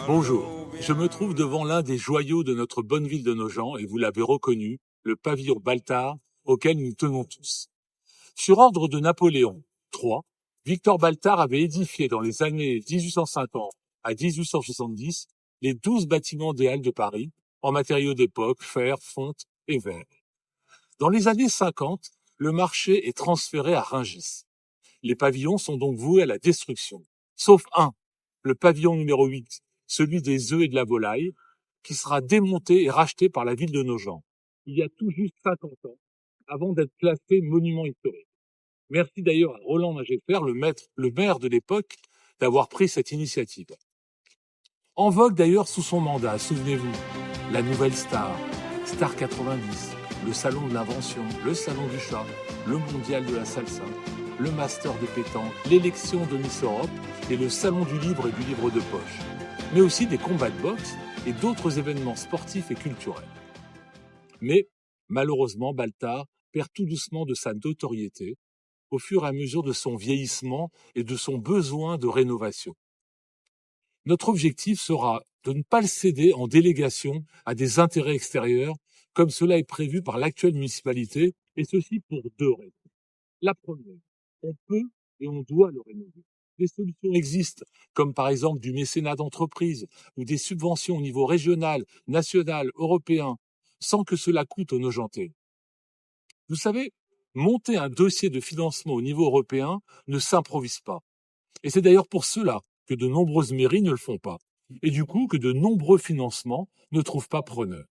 Bonjour, je me trouve devant l'un des joyaux de notre bonne ville de Nogent et vous l'avez reconnu, le pavillon Baltard auquel nous tenons tous. Sur ordre de Napoléon III, Victor Baltard avait édifié dans les années 1850 à 1870 les 12 bâtiments des Halles de Paris en matériaux d'époque, fer, fonte et verre. Dans les années 50, le marché est transféré à Rungis. Les pavillons sont donc voués à la destruction, sauf un, le pavillon numéro 8, celui des œufs et de la volaille, qui sera démonté et racheté par la ville de Nogent, il y a tout juste 50 ans, avant d'être classé monument historique. Merci d'ailleurs à Roland Magéfer, le maire de l'époque, d'avoir pris cette initiative. En vogue d'ailleurs sous son mandat, souvenez-vous, la nouvelle star, Star 90, le salon de l'invention, le salon du chat, le mondial de la salsa, le master de pétanque, l'élection de Miss Europe et le salon du livre et du livre de poche, mais aussi des combats de boxe et d'autres événements sportifs et culturels. Mais, malheureusement, Baltard perd tout doucement de sa notoriété au fur et à mesure de son vieillissement et de son besoin de rénovation. Notre objectif sera de ne pas le céder en délégation à des intérêts extérieurs, comme cela est prévu par l'actuelle municipalité, et ceci pour deux raisons. La première, on peut et on doit le rénover. Des solutions existent, comme par exemple du mécénat d'entreprise ou des subventions au niveau régional, national, européen, sans que cela coûte aux Nogentais. Vous savez, monter un dossier de financement au niveau européen ne s'improvise pas. Et c'est d'ailleurs pour cela que de nombreuses mairies ne le font pas. Et du coup, que de nombreux financements ne trouvent pas preneur.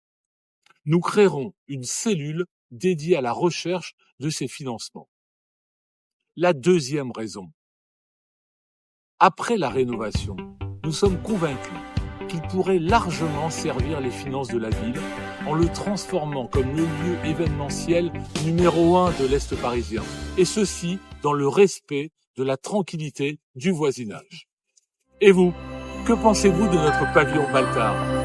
Nous créerons une cellule dédiée à la recherche de ces financements. La deuxième raison. Après la rénovation, nous sommes convaincus qu'il pourrait largement servir les finances de la ville en le transformant comme le lieu événementiel numéro 1 de l'Est parisien. Et ceci dans le respect de la tranquillité du voisinage. Et vous, que pensez-vous de notre pavillon Baltard ?